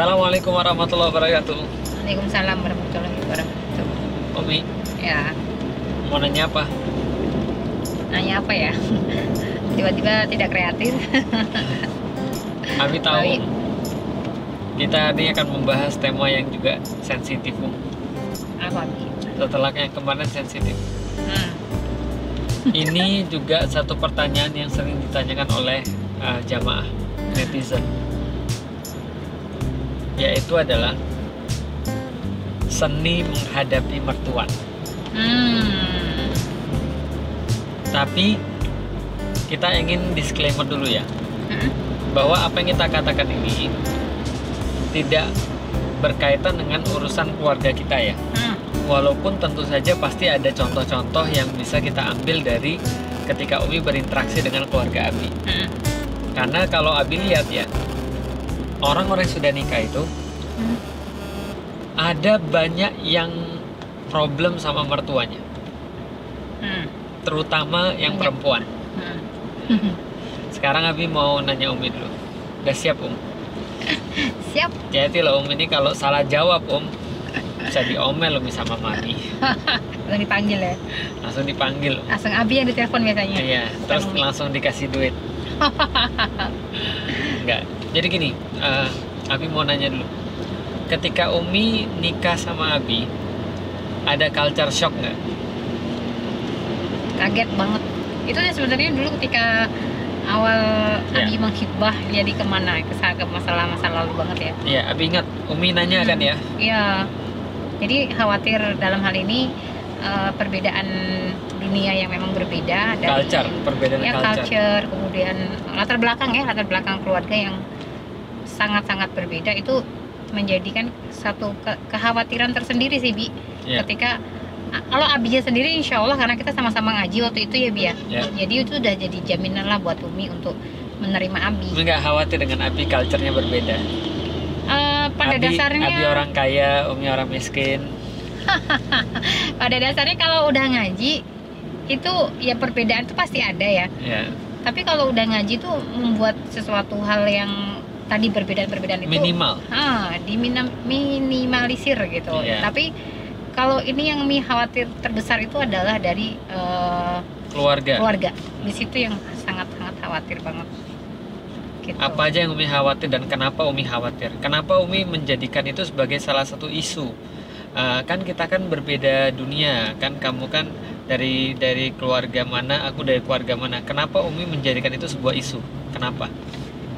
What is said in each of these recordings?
Assalamualaikum warahmatullahi wabarakatuh. Waalaikumsalam warahmatullahi wabarakatuh. Umi, Ya, mau nanya apa? nanya apa ya? Tiba-tiba tidak kreatif. Abi tahu, Baik. kita ini akan membahas tema yang juga sensitif, Om. Apa? Setelah yang kemarin sensitif. Hmm. Ini juga satu pertanyaan yang sering ditanyakan oleh jamaah netizen, yaitu adalah seni menghadapi mertua. Hmm. Tapi kita ingin disclaimer dulu ya, Hmm. bahwa apa yang kita katakan ini tidak berkaitan dengan urusan keluarga kita ya. Hmm. Walaupun tentu saja pasti ada contoh-contoh yang bisa kita ambil dari ketika Umi berinteraksi dengan keluarga Abi. Hmm. Karena kalau Abi lihat ya, orang-orang yang sudah nikah itu Hmm. ada banyak yang problem sama mertuanya, Hmm. terutama yang Banyak. perempuan. Hmm. Sekarang Abi mau nanya Umi dulu. Udah siap, Siap. Jadi loh Umi ini kalau salah jawab bisa diomel Umi sama Mami. Langsung dipanggil ya. Langsung dipanggil. Langsung Abi yang ditelepon biasanya. Iya, terus Umi. langsung dikasih duit. Enggak. Jadi gini, Abi mau nanya dulu. Ketika Umi nikah sama Abi, ada culture shock nggak? Kaget banget. Itu ya sebenarnya dulu ketika awal Ya. Abi menghibah jadi kemana ke masalah-masa lalu banget ya. Iya, Abi ingat Umi nanya kan ya? Iya. Jadi khawatir dalam hal ini perbedaan dunia yang memang berbeda dan Culture, perbedaan ya culture. culture, kemudian latar belakang keluarga yang sangat-sangat berbeda itu menjadikan satu kekhawatiran tersendiri sih Bi. Iya. Ketika kalau Abinya sendiri insya Allah karena kita sama-sama ngaji waktu itu ya Bi ya. Ya. Jadi itu udah jadi jaminan lah buat Umi untuk menerima Abi. Umi nggak khawatir dengan Abi culture-nya berbeda? Pada Abi dasarnya orang kaya, Umi orang miskin. pada dasarnya kalau udah ngaji itu ya perbedaan itu pasti ada ya. Ya. Tapi kalau udah ngaji tuh membuat sesuatu hal yang tadi perbedaan-perbedaan itu Minimal. minimalisir gitu. Iya. Tapi kalau ini yang Umi khawatir terbesar itu adalah dari Keluarga. keluarga. Di situ yang sangat-sangat khawatir banget. Gitu. Apa aja yang Umi khawatir dan kenapa Umi khawatir? Kenapa Umi menjadikan itu sebagai salah satu isu? Kan kita kan berbeda dunia, kan kamu kan dari keluarga mana, aku dari keluarga mana. Kenapa Umi menjadikan itu sebuah isu? Kenapa?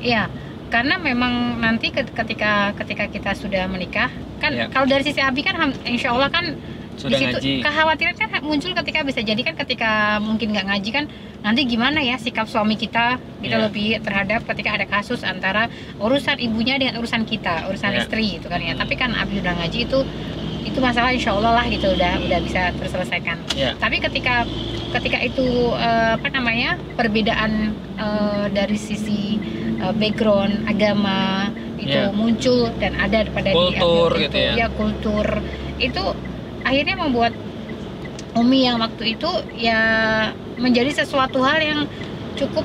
Iya, karena memang nanti ketika kita sudah menikah kan Iya. kalau dari sisi Abi kan insya Allah kan Sudah di situ ngaji. kekhawatiran kan muncul ketika bisa jadi kan ketika mungkin nggak ngaji kan nanti gimana ya sikap suami kita Iya. lebih terhadap ketika ada kasus antara urusan ibunya dengan urusan kita urusan Iya. istri itu kan ya. Hmm. Tapi kan Abi udah ngaji itu masalah insya Allah lah gitu udah bisa terselesaikan. Ya. Tapi ketika itu perbedaan dari sisi background agama itu Ya. muncul dan ada pada Kultur di gitu itu, ya. kultur itu akhirnya membuat Umi yang waktu itu ya menjadi sesuatu hal yang cukup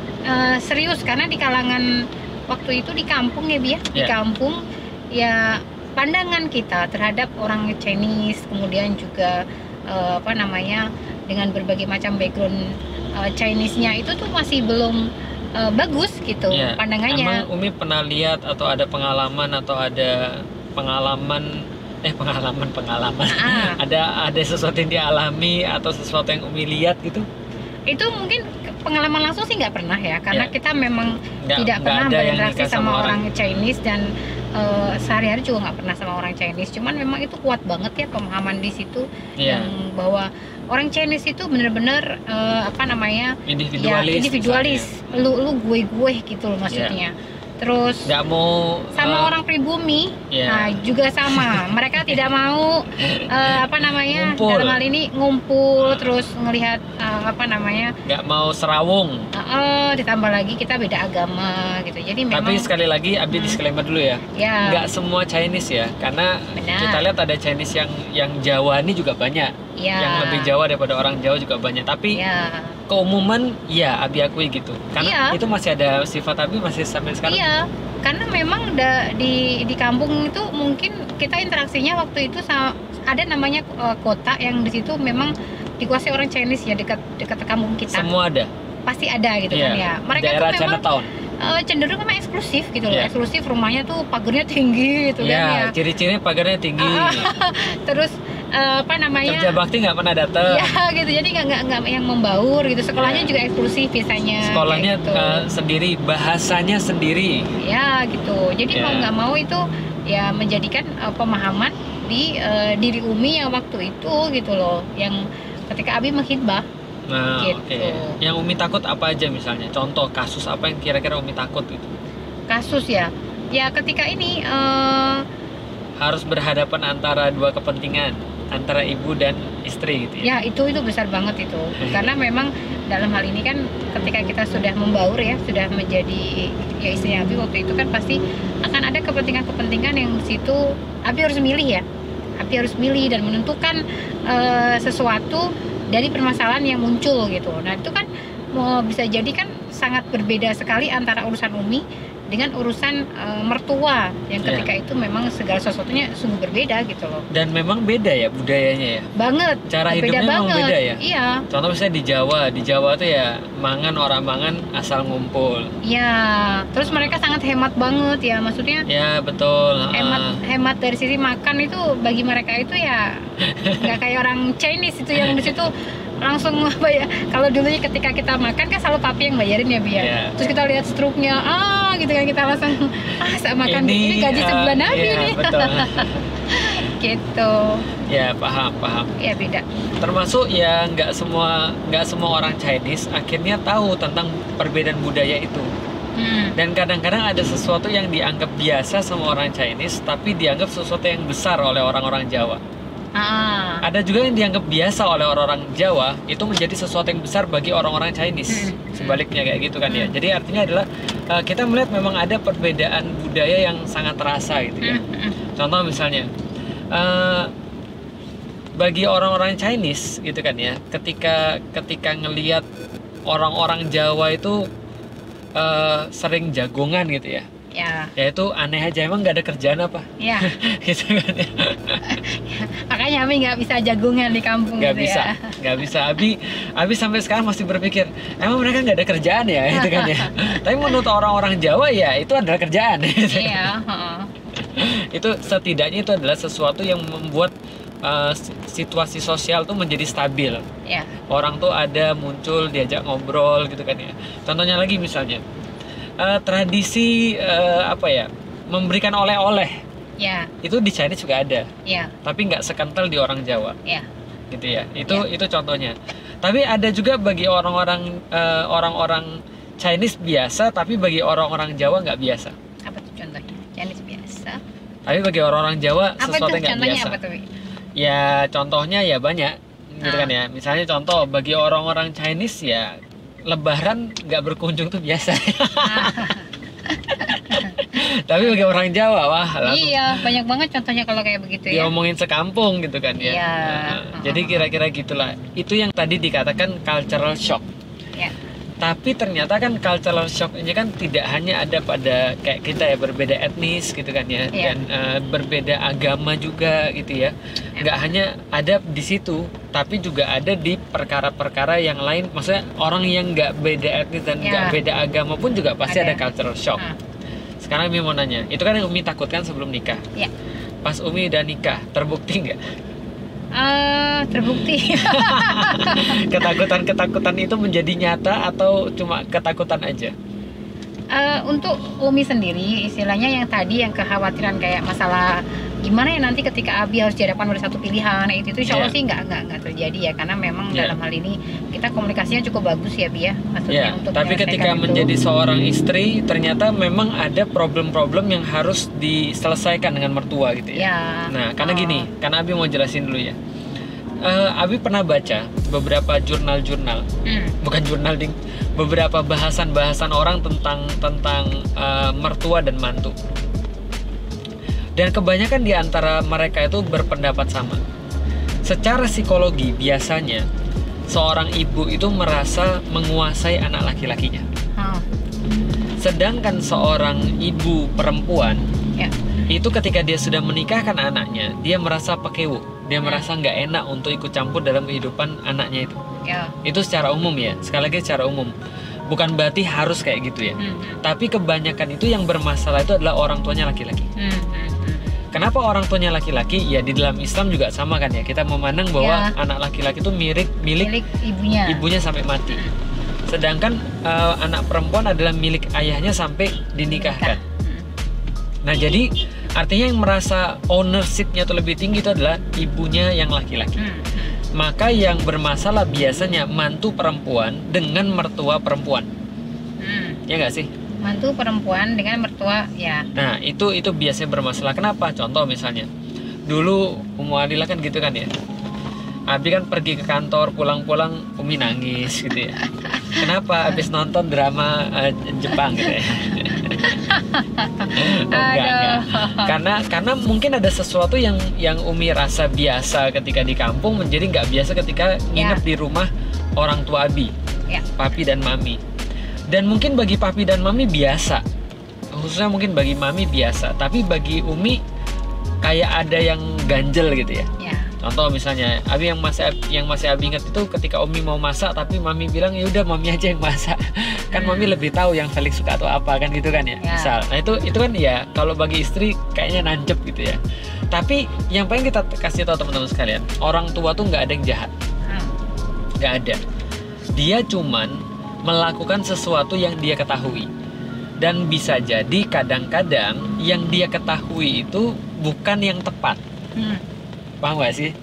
serius karena di kalangan waktu itu di kampung ya Bi ya, di Ya. kampung ya pandangan kita terhadap orang Chinese kemudian juga dengan berbagai macam background Chinese-nya itu tuh masih belum bagus gitu Iya. pandangannya. Emang Umi pernah lihat atau ada pengalaman pengalaman ada sesuatu yang dialami atau sesuatu yang Umi lihat gitu? Itu mungkin pengalaman langsung sih nggak pernah ya karena Ya. kita memang Nggak tidak pernah ada yang berinteraksi nikah sama orang Chinese dan sehari-hari juga nggak pernah sama orang Chinese. Cuman memang itu kuat banget ya pemahaman di situ Iya. yang bahwa orang Chinese itu benar-benar individualis. Lu gue gitu loh maksudnya. Terus Nggak mau sama orang pribumi, Iya. nah juga sama. Mereka tidak mau Ngumpul. dalam hal ini ngumpul, terus ngelihat nggak mau serawung. ditambah lagi kita beda agama gitu. Jadi memang Tapi sekali lagi Abi disclaimer dulu ya. ya Nggak semua Chinese ya, karena Benar. kita lihat ada Chinese yang Jawa ini juga banyak, ya yang lebih Jawa daripada orang Jawa juga banyak. Tapi ya keumuman ya Abi akui gitu. Karena Iya. itu masih ada sifat Abi masih sampai sekarang. Iya, karena memang di kampung itu mungkin kita interaksinya waktu itu ada namanya kota yang di situ memang dikuasai orang Chinese ya, dekat kampung kita. Semua ada. Pasti ada gitu Iya. kan ya. Mereka Daerah tuh memang Chinatown. cenderung memang eksklusif gitu loh. Iya. Eksklusif, rumahnya tuh pagarnya tinggi gitu kan Ya, ya. ciri-cirinya pagarnya tinggi. Terus apa namanya? Kerja bakti nggak pernah datang. Ya gitu, jadi nggak yang membaur gitu. Sekolahnya Iya. juga eksklusif biasanya. Sekolahnya kayak gitu. sendiri, bahasanya sendiri. Ya gitu. Jadi Ya. mau nggak mau itu ya menjadikan pemahaman di diri Umi yang waktu itu gitu loh, yang ketika Abi menghitbah. Nah, Gitu. oke. Yang Umi takut apa aja misalnya? Contoh kasus apa yang kira-kira Umi takut gitu? Kasus ya ketika ini Harus berhadapan antara dua kepentingan, antara ibu dan istri gitu ya. ya itu besar banget itu, karena memang dalam hal ini kan ketika kita sudah membaur ya, sudah menjadi ya istrinya Abi waktu itu kan pasti akan ada kepentingan-kepentingan yang di situ Abi harus milih ya. Abi harus milih dan menentukan sesuatu dari permasalahan yang muncul gitu. Nah itu kan mau bisa jadi kan sangat berbeda sekali antara urusan Umi dengan urusan mertua yang Iya. ketika itu memang segala sesuatunya sungguh berbeda gitu loh. Dan memang beda ya budayanya ya. Banget. Cara beda hidupnya memang banget. beda ya? Iya. Contoh misalnya di Jawa tuh ya orang mangan asal ngumpul. Iya. Terus mereka sangat hemat banget ya, maksudnya Ya betul. hemat dari sisi makan itu bagi mereka itu ya nggak kayak orang Chinese itu yang di situ langsung apa ya, kalau dulunya ketika kita makan kan selalu papi yang bayarin ya Bia. Iya. Terus kita lihat struknya gitu kan, kita langsung saya makan ini gaji sebulan Abi iya, nih. betul. Gitu. Ya paham. Ya beda. Termasuk ya nggak semua orang Chinese akhirnya tahu tentang perbedaan budaya itu. Dan kadang-kadang ada sesuatu yang dianggap biasa sama orang Chinese tapi dianggap sesuatu yang besar oleh orang-orang Jawa. Ada juga yang dianggap biasa oleh orang-orang Jawa itu menjadi sesuatu yang besar bagi orang-orang Chinese. Sebaliknya kayak gitu kan ya. Jadi artinya adalah kita melihat memang ada perbedaan budaya yang sangat terasa gitu ya. Contoh misalnya bagi orang-orang Chinese gitu kan ya, ketika ngelihat orang-orang Jawa itu sering jagongan gitu ya. Ya itu aneh aja, emang nggak ada kerjaan apa? Ya. Gitu kan ya. Makanya Abi nggak bisa jagungan di kampung Nggak gitu bisa, ya. nggak bisa. Abi sampai sekarang masih berpikir, emang mereka nggak ada kerjaan ya, gitu kan ya. Tapi menurut orang-orang Jawa ya itu adalah kerjaan. Iya. Itu setidaknya itu adalah sesuatu yang membuat situasi sosial tuh menjadi stabil. Ya. Orang tuh ada muncul diajak ngobrol gitu kan ya. Contohnya lagi misalnya tradisi apa ya, memberikan oleh-oleh. Ya. Itu di Chinese juga ada. Ya. Tapi nggak sekental di orang Jawa. Ya. Gitu ya. Itu contohnya. Tapi ada juga bagi orang-orang Chinese biasa, tapi bagi orang-orang Jawa nggak biasa. Apa tuh contohnya? Chinese biasa. Tapi bagi orang-orang Jawa Apa sesuatu tuh yang nggak contohnya biasa. apa tuh? Ya contohnya ya banyak, gitu kan ya. Misalnya contoh bagi orang-orang Chinese ya Lebaran nggak berkunjung tuh biasa. Tapi bagi orang Jawa wah langsung Iya, banyak banget contohnya kalau kayak begitu ya. diomongin sekampung gitu kan ya. Iya. Jadi kira-kira gitulah. Itu yang tadi dikatakan cultural shock. Ya. Tapi ternyata kan cultural shock ini kan tidak hanya ada pada kayak kita ya, berbeda etnis gitu kan ya, Iya. dan berbeda agama juga gitu ya. Nggak hanya ada di situ, tapi juga ada di perkara-perkara yang lain. Maksudnya orang yang nggak beda etnis dan nggak Iya. beda agama pun juga pasti ada Ada. cultural shock. Sekarang Umi mau nanya, itu kan yang Umi takutkan sebelum nikah. Ya. Pas Umi udah nikah, terbukti nggak? Terbukti. Ketakutan-ketakutan itu menjadi nyata atau cuma ketakutan aja? Untuk Umi sendiri, istilahnya yang tadi yang kekhawatiran kayak masalah gimana ya nanti ketika Abi harus dihadapkan pada satu pilihan, itu insya Allah sih nggak terjadi ya, karena memang dalam hal ini kita komunikasinya cukup bagus ya Bi ya, maksudnya untuk tapi ketika menyelesaikan menjadi itu. seorang istri ternyata memang ada problem-problem yang harus diselesaikan dengan mertua gitu ya. Ya. Nah karena gini, karena Abi mau jelasin dulu ya. Abi pernah baca beberapa jurnal-jurnal, bukan jurnal ding, beberapa bahasan-bahasan orang tentang mertua dan mantu. Dan kebanyakan di antara mereka itu berpendapat sama. Secara psikologi biasanya seorang ibu itu merasa menguasai anak laki-lakinya. Sedangkan seorang ibu perempuan itu ketika dia sudah menikahkan anaknya, dia merasa pekewo, dia merasa nggak enak untuk ikut campur dalam kehidupan anaknya itu. Itu secara umum ya, sekali lagi secara umum. Bukan berarti harus kayak gitu ya. Tapi kebanyakan itu yang bermasalah itu adalah orang tuanya laki-laki. Kenapa orang tuanya laki-laki? Ya di dalam Islam juga sama kan ya. Kita memandang bahwa anak laki-laki itu milik ibunya sampai mati. Sedangkan anak perempuan adalah milik ayahnya sampai dinikahkan. Nah jadi artinya yang merasa ownership-nya itu lebih tinggi itu adalah ibunya yang laki-laki. Maka yang bermasalah biasanya mantu perempuan dengan mertua perempuan. Ya nggak sih? Mantu perempuan dengan mertua ya. Nah itu biasanya bermasalah. Kenapa? Contoh misalnya dulu Umu Adila kan gitu kan ya. Abi kan pergi ke kantor, pulang-pulang Umi nangis gitu ya. Kenapa? Habis nonton drama Jepang gitu ya. Enggak. Karena mungkin ada sesuatu yang Umi rasa biasa ketika di kampung menjadi nggak biasa ketika nginep di rumah orang tua Abi, papi dan mami. Dan mungkin bagi papi dan mami biasa, khususnya mungkin bagi mami biasa, tapi bagi Umi kayak ada yang ganjel gitu ya. Contoh misalnya, Abi yang masih Abi ingat itu ketika Umi mau masak tapi Mami bilang ya udah Mami aja yang masak. Kan Mami lebih tahu yang Felix suka atau apa kan gitu kan ya. Misal. Nah itu kan ya kalau bagi istri kayaknya nancep gitu ya. Tapi yang pengen kita kasih tahu teman-teman sekalian, orang tua tuh nggak ada yang jahat. Nggak ada. Dia cuman melakukan sesuatu yang dia ketahui. Dan bisa jadi kadang-kadang yang dia ketahui itu bukan yang tepat. Paham gak sih?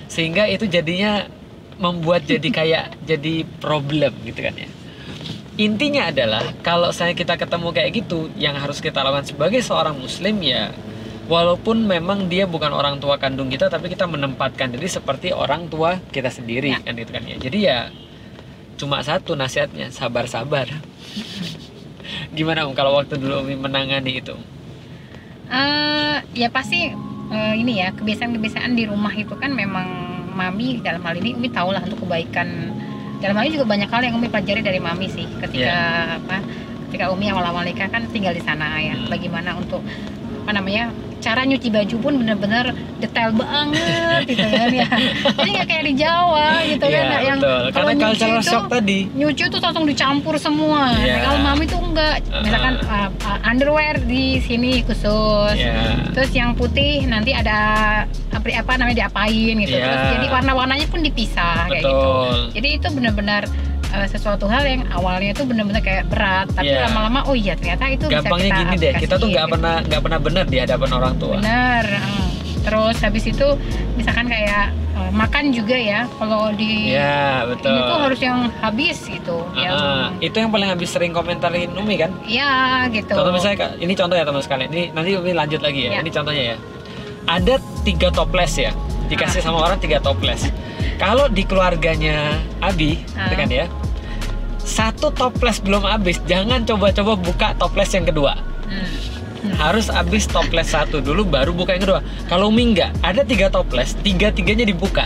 Sehingga itu jadinya membuat jadi kayak jadi problem gitu kan ya. Intinya adalah kalau kita ketemu kayak gitu, yang harus kita lakukan sebagai seorang muslim ya, walaupun memang dia bukan orang tua kandung kita, tapi kita menempatkan diri seperti orang tua kita sendiri kan gitu kan ya. Jadi ya cuma satu nasihatnya, sabar-sabar. Gimana kalau waktu dulu Umi menangani itu? Ya pasti ini ya, kebiasaan-kebiasaan di rumah itu kan memang Mami dalam hal ini Umi tahu lah untuk kebaikan. Dalam hal ini juga banyak hal yang Umi pelajari dari Mami sih ketika Umi awal-awal nikah kan tinggal di sana ya. Bagaimana untuk cara nyuci baju pun bener-bener detail banget gitu kan ya. Jadi nggak kayak di Jawa gitu kan yang karena cultural shock tadi. Nyuci tuh langsung dicampur semua. Nah, kalau Mami tuh enggak. Misalkan underwear di sini khusus. Terus yang putih nanti ada diapain gitu. Terus jadi warna-warnanya pun dipisah kayak gitu. Jadi itu benar-benar sesuatu hal yang awalnya itu benar-benar kayak berat, tapi lama-lama oh iya ternyata itu gampangnya bisa kita gini deh, kita tuh nggak pernah benar di hadapan orang tua. Benar. Terus habis itu misalkan kayak makan juga ya, kalau di betul. Ini tuh harus yang habis gitu. Itu yang paling habis sering komentarin Umi kan? Iya gitu. Contoh misalnya, ini contoh ya teman sekalian. Ini nanti Umi lanjut lagi ya. Ini contohnya ya. Ada 3 toples ya, dikasih sama orang 3 toples. Kalau di keluarganya Abi, kan ya, 1 toples belum habis, jangan coba-coba buka toples yang kedua. Harus habis toples 1 dulu, baru buka yang kedua. Kalau Umi enggak, ada 3 toples, 3-tiganya dibuka,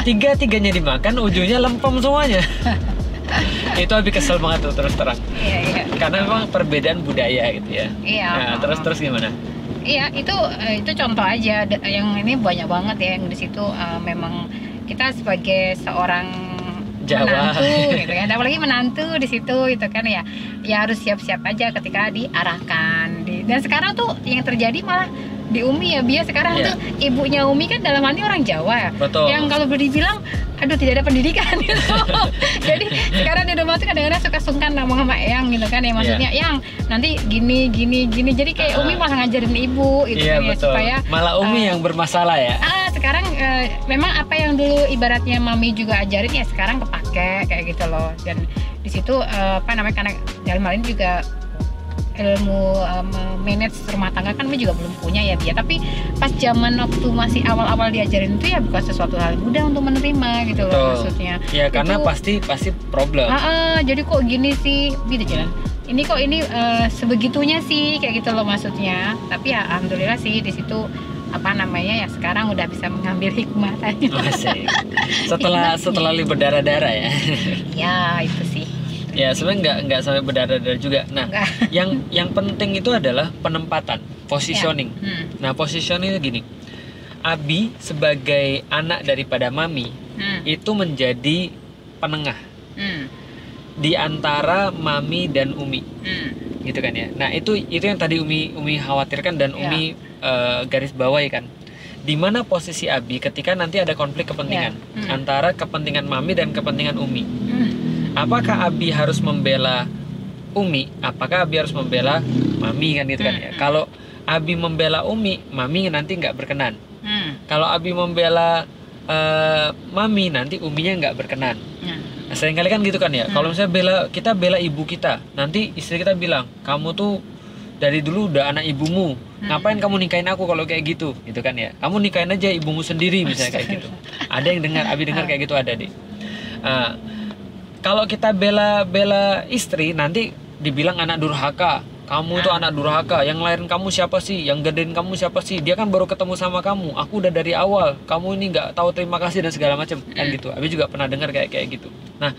3-tiganya dimakan, ujungnya lempem semuanya. Itu Abi kesel banget tuh terus terang. Karena memang perbedaan budaya gitu ya. Nah, terus gimana? Iya, itu contoh aja. Yang ini banyak banget ya yang di situ memang kita sebagai seorang menantu gitu kan, apalagi menantu di situ gitu kan ya harus siap-siap aja ketika diarahkan. Dan sekarang tuh yang terjadi malah di Umi ya, biar sekarang tuh ibunya Umi kan dalam hal ini orang Jawa ya. Betul. Yang kalau boleh dibilang aduh tidak ada pendidikan gitu. Jadi sekarang di rumah tuh kadang-kadang suka sungkan ngomong sama Eyang gitu kan ya, maksudnya Yang nanti gini. Jadi kayak Umi malah ngajarin ibu gitu kan ya, supaya malah Umi yang bermasalah ya. Sekarang memang apa yang dulu ibaratnya Mami juga ajarin ya sekarang kepake kayak gitu loh. Dan di situ karena dalam hal ini juga ilmu manage rumah tangga kan Mami juga belum punya ya dia, tapi pas zaman waktu masih awal-awal diajarin itu ya bukan sesuatu hal mudah untuk menerima gitu loh maksudnya. Ya karena pasti problem. Jadi kok gini sih gitu jalan. Ini kok ini sebegitunya sih kayak gitu loh maksudnya. Tapi ya alhamdulillah sih di situ apa namanya ya, sekarang udah bisa mengambil hikmah tadi. Asik. Setelah berdarah-darah ya. Ya itu sih. Ya sebenarnya nggak sampai berdarah-darah juga. Nah, Enggak. yang penting itu adalah penempatan, positioning. Ya. Nah, positioning itu gini. Abi sebagai anak daripada Mami itu menjadi penengah di antara Mami dan Umi. Gitu kan ya. Nah, itu yang tadi Umi khawatirkan dan Umi garis bawahi kan. Di mana posisi Abi ketika nanti ada konflik kepentingan antara kepentingan Mami dan kepentingan Umi. Apakah Abi harus membela Umi? Apakah Abi harus membela Mami kan gitu kan ya. Kalau Abi membela Umi, Mami nanti nggak berkenan. Kalau Abi membela Mami, nanti Uminya nggak berkenan. Nah, seringkali kan gitu kan ya. Kalau misalnya kita bela ibu kita, nanti istri kita bilang, kamu tuh dari dulu udah anak ibumu, ngapain kamu nikahin aku kalau kayak gitu, gitu kan ya. Kamu nikahin aja ibumu sendiri misalnya kayak gitu. Ada yang dengar, Abi dengar kayak gitu ada deh. Kalau kita bela istri, nanti dibilang anak durhaka. Kamu itu anak durhaka, yang lahirin kamu siapa sih? Yang gedein kamu siapa sih? Dia kan baru ketemu sama kamu. Aku udah dari awal. Kamu ini nggak tahu terima kasih dan segala macam kan gitu. Abi juga pernah dengar kayak gitu. Nah,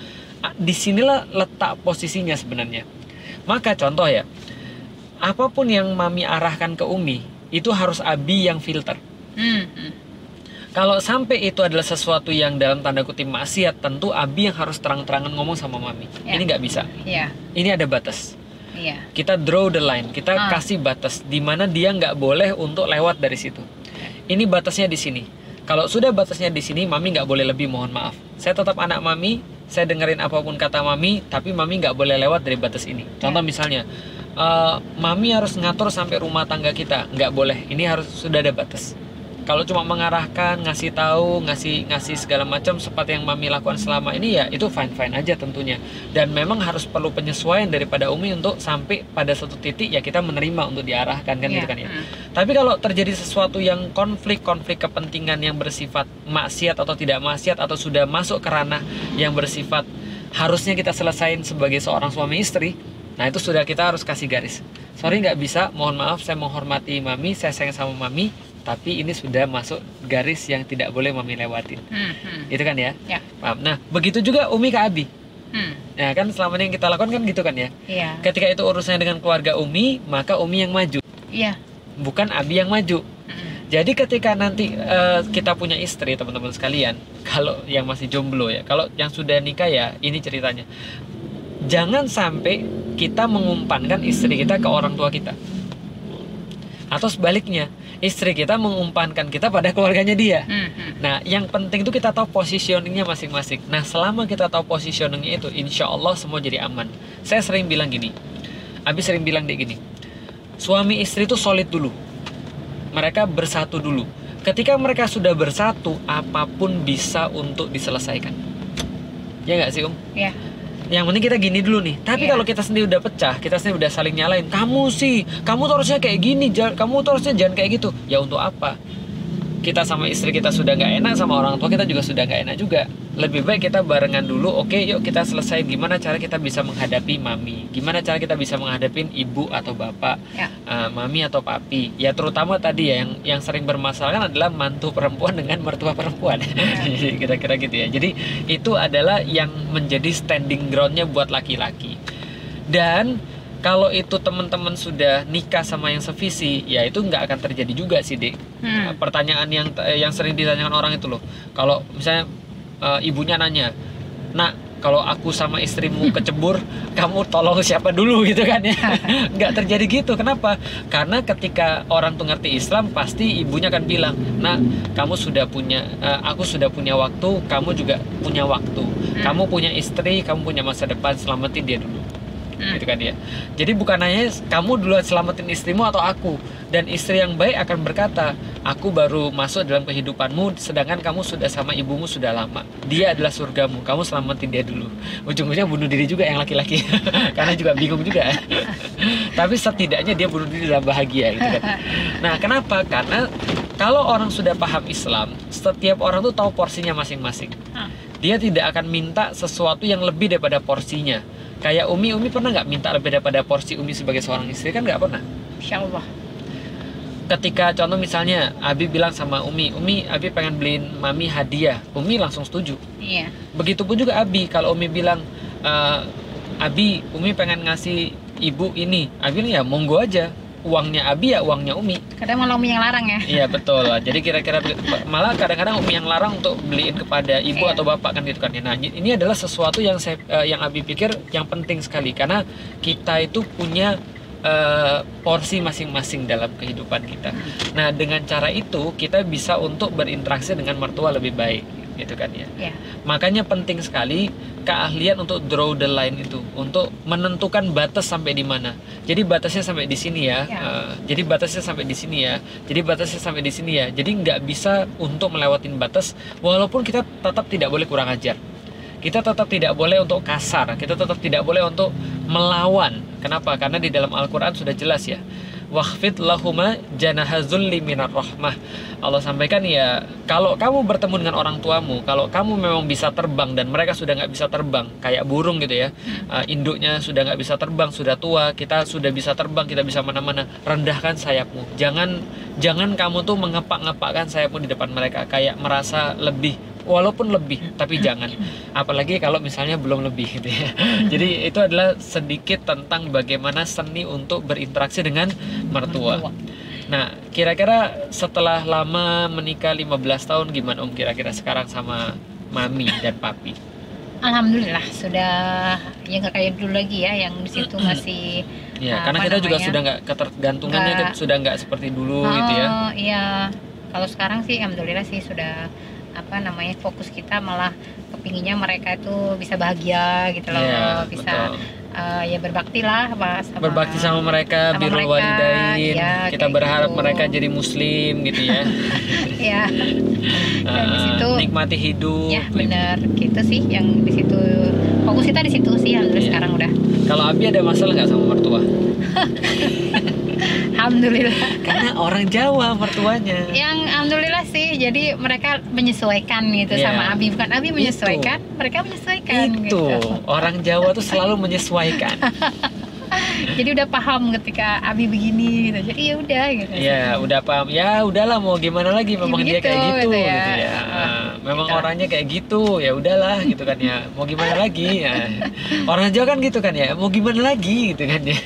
disinilah letak posisinya sebenarnya. Maka contoh ya, apapun yang Mami arahkan ke Umi, itu harus Abi yang filter. Kalau sampai itu adalah sesuatu yang dalam tanda kutip maksiat, tentu Abi yang harus terang-terangan ngomong sama Mami. Ini nggak bisa. Ini ada batas. Kita draw the line, kita kasih batas di mana dia nggak boleh untuk lewat dari situ. Ini batasnya di sini. Kalau sudah batasnya di sini, Mami nggak boleh lebih, mohon maaf. Saya tetap anak Mami, saya dengerin apapun kata Mami, tapi Mami nggak boleh lewat dari batas ini. Contoh misalnya, Mami harus ngatur sampai rumah tangga kita, nggak boleh. Ini harus sudah ada batas. Kalau cuma mengarahkan, ngasih tahu, ngasih segala macam seperti yang Mami lakukan selama ini, ya itu fine aja tentunya. Dan memang harus perlu penyesuaian daripada Umi untuk sampai pada suatu titik ya kita menerima untuk diarahkan kan gitu kan ya. Tapi kalau terjadi sesuatu yang konflik kepentingan yang bersifat maksiat atau tidak maksiat atau sudah masuk ke ranah yang bersifat harusnya kita selesain sebagai seorang suami istri, nah itu sudah kita harus kasih garis. Sorry nggak bisa, mohon maaf, saya menghormati Mami, saya sayang sama Mami, tapi ini sudah masuk garis yang tidak boleh Mami lewatin. Itu kan ya? Paham. Nah, begitu juga Umi ke Abi. Ya kan selama ini yang kita lakukan kan gitu kan ya? Ketika itu urusannya dengan keluarga Umi, maka Umi yang maju. Bukan Abi yang maju. Jadi ketika nanti kita punya istri, teman-teman sekalian, kalau yang masih jomblo ya, kalau yang sudah nikah ya, ini ceritanya. Jangan sampai kita mengumpankan istri kita ke orang tua kita. Atau sebaliknya, istri kita mengumpankan kita pada keluarganya dia. Nah, yang penting itu kita tahu positioningnya masing-masing. Nah, selama kita tahu positioningnya itu, insya Allah semua jadi aman. Saya sering bilang gini, Abi sering bilang gini, suami istri itu solid dulu. Mereka bersatu dulu. Ketika mereka sudah bersatu, apapun bisa untuk diselesaikan. Ya nggak sih, Yang penting kita gini dulu nih. Tapi kalau kita sendiri udah pecah, kita sendiri udah saling nyalain, kamu tuh harusnya kayak gini, kamu tuh harusnya jangan kayak gitu. Ya untuk apa? Kita sama istri kita sudah nggak enak, sama orang tua kita juga sudah nggak enak juga. Lebih baik kita barengan dulu. Oke, yuk kita selesai gimana cara kita bisa menghadapi Mami, gimana cara kita bisa menghadapi ibu atau bapak, Mami atau papi. Ya terutama tadi ya yang sering bermasalah kan adalah mantu perempuan dengan mertua perempuan. Kira-kira gitu ya. Jadi itu adalah yang menjadi standing groundnya buat laki-laki. Dan kalau itu teman-teman sudah nikah sama yang sevisi, ya itu nggak akan terjadi juga sih, Dek. Pertanyaan yang sering ditanyakan orang itu loh. Kalau misalnya ibunya nanya, "Nak, kalau aku sama istrimu kecebur, kamu tolong siapa dulu?" gitu kan ya. Nggak terjadi gitu. Kenapa? Karena ketika orang tuh ngerti Islam, pasti ibunya akan bilang, "Nak, kamu sudah punya, aku sudah punya waktu, kamu juga punya waktu. Kamu punya istri, kamu punya masa depan, selamatin dia dulu." Gitu kan ya. Jadi bukan hanya kamu duluan selamatin istrimu atau aku. Dan istri yang baik akan berkata, aku baru masuk dalam kehidupanmu, sedangkan kamu sudah sama ibumu sudah lama. Dia adalah surgamu, kamu selamatin dia dulu. Ujung-ujungnya bunuh diri juga yang laki-laki. Karena juga bingung juga. Tapi setidaknya dia bunuh diri dalam bahagia gitu kan. Nah, kenapa? Karena kalau orang sudah paham Islam, setiap orang tuh tahu porsinya masing-masing. Dia tidak akan minta sesuatu yang lebih daripada porsinya. Kayak Umi pernah nggak minta lebih daripada porsi Umi sebagai seorang istri? Kan nggak pernah. Insya Allah. ketika contoh misalnya Abi bilang sama Umi, Abi pengen beliin Mami hadiah, Umi langsung setuju. Iya. Begitupun juga Abi, kalau Umi bilang Abi, Umi pengen ngasih ibu ini, Abi bilang ya monggo aja, uangnya Abi ya uangnya Umi. Kadang malah Umi yang larang ya. Iya betul. Jadi kira-kira malah kadang-kadang Umi yang larang untuk beliin kepada ibu Iya. atau bapak kan gitu kan. Nah, ini adalah sesuatu yang yang Abi pikir yang penting sekali karena kita itu punya porsi masing-masing dalam kehidupan kita. Nah, dengan cara itu kita bisa untuk berinteraksi dengan mertua lebih baik, gitu kan ya. Iya. Makanya penting sekali keahlian untuk draw the line itu, untuk menentukan batas sampai di mana. Jadi batasnya sampai di sini ya. Ya. Jadi batasnya sampai di sini ya. Jadi batasnya sampai di sini ya. Jadi nggak bisa untuk melewatin batas, walaupun kita tetap tidak boleh kurang ajar. Kita tetap tidak boleh untuk kasar. Kita tetap tidak boleh untuk melawan. Kenapa? Karena di dalam Al-Quran sudah jelas ya. Wakhfid lahuma janahazulli minar rahmah. Allah sampaikan ya, kalau kamu bertemu dengan orang tuamu, kalau kamu memang bisa terbang dan mereka sudah nggak bisa terbang, kayak burung gitu ya, induknya sudah nggak bisa terbang, sudah tua, kita sudah bisa terbang, kita bisa mana-mana, rendahkan sayapmu. Jangan kamu tuh mengepak-ngepakkan sayapmu di depan mereka, kayak merasa lebih. Walaupun lebih, tapi jangan. Apalagi kalau misalnya belum lebih gitu ya. Jadi itu adalah sedikit tentang bagaimana seni untuk berinteraksi dengan mertua. Nah, kira-kira setelah lama menikah 15 tahun gimana Om kira-kira sekarang sama Mami dan Papi? Alhamdulillah sudah ya nggak kayak dulu lagi ya, yang di situ masih Ya, karena kita juga sudah nggak ketergantungannya sudah nggak seperti dulu gitu ya. Iya. Kalau sekarang sih alhamdulillah sih sudah fokus kita malah kepinginnya mereka itu bisa bahagia gitu loh, Iya, bisa ya berbakti lah berbakti sama mereka, birrul walidain. Ya, kita berharap gitu. mereka jadi muslim gitu ya. Ya. Dan di situ nikmati hidup. Ya benar, gitu sih yang di situ fokus kita di situ sih alhamdulillah. Sekarang udah. Kalau Abi ada masalah nggak sama mertua? Alhamdulillah. Karena orang Jawa mertuanya. Yang alhamdulillah sih, jadi mereka menyesuaikan gitu sama Abi, bukan Abi menyesuaikan, mereka menyesuaikan. Itu gitu. Orang Jawa tuh selalu menyesuaikan. Jadi udah paham ketika Abi begini gitu, jadi ya udah gitu. Ya udah paham, ya udahlah mau gimana lagi, memang dia kayak gitu ya. gitu ya. Memang gitu. Orangnya kayak gitu, ya udahlah gitu kan ya. Mau gimana lagi ya. Orang Jawa kan gitu kan ya, mau gimana lagi gitu kan ya.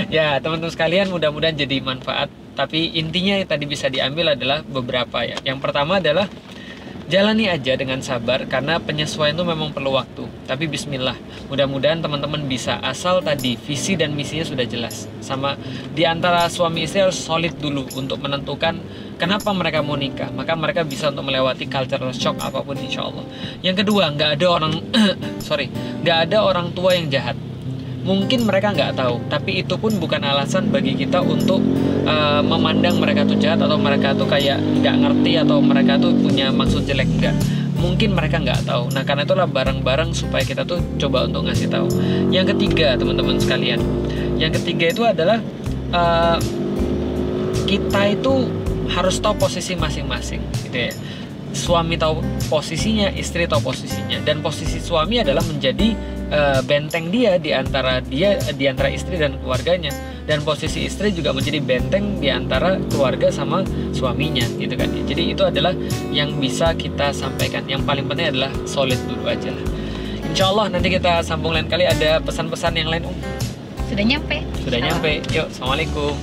Ya teman-teman sekalian, mudah-mudahan jadi manfaat. Tapi intinya yang tadi bisa diambil adalah beberapa ya. Yang pertama adalah jalani aja dengan sabar, karena penyesuaian itu memang perlu waktu. Tapi bismillah, mudah-mudahan teman-teman bisa, asal tadi visi dan misinya sudah jelas. Sama di antara suami istri harus solid dulu untuk menentukan kenapa mereka mau nikah. Maka mereka bisa untuk melewati cultural shock apapun insya Allah. Yang kedua, nggak ada orang tua yang jahat. Mungkin mereka nggak tahu, tapi itu pun bukan alasan bagi kita untuk memandang mereka tuh jahat atau mereka tuh kayak nggak ngerti atau mereka tuh punya maksud jelek. Enggak, mungkin mereka nggak tahu. Nah karena itulah bareng-bareng supaya kita tuh coba untuk ngasih tahu. Yang ketiga teman-teman sekalian, yang ketiga itu adalah kita itu harus tahu posisi masing-masing gitu ya. Suami tahu posisinya, istri tahu posisinya, dan posisi suami adalah menjadi benteng dia di antara istri dan keluarganya, dan posisi istri juga menjadi benteng di antara keluarga sama suaminya gitu kan. Jadi itu adalah yang bisa kita sampaikan. Yang paling penting adalah solid dulu aja lah. Insya Allah nanti kita sambung lain kali, ada pesan-pesan yang lain Sudah nyampe. Yuk, assalamualaikum.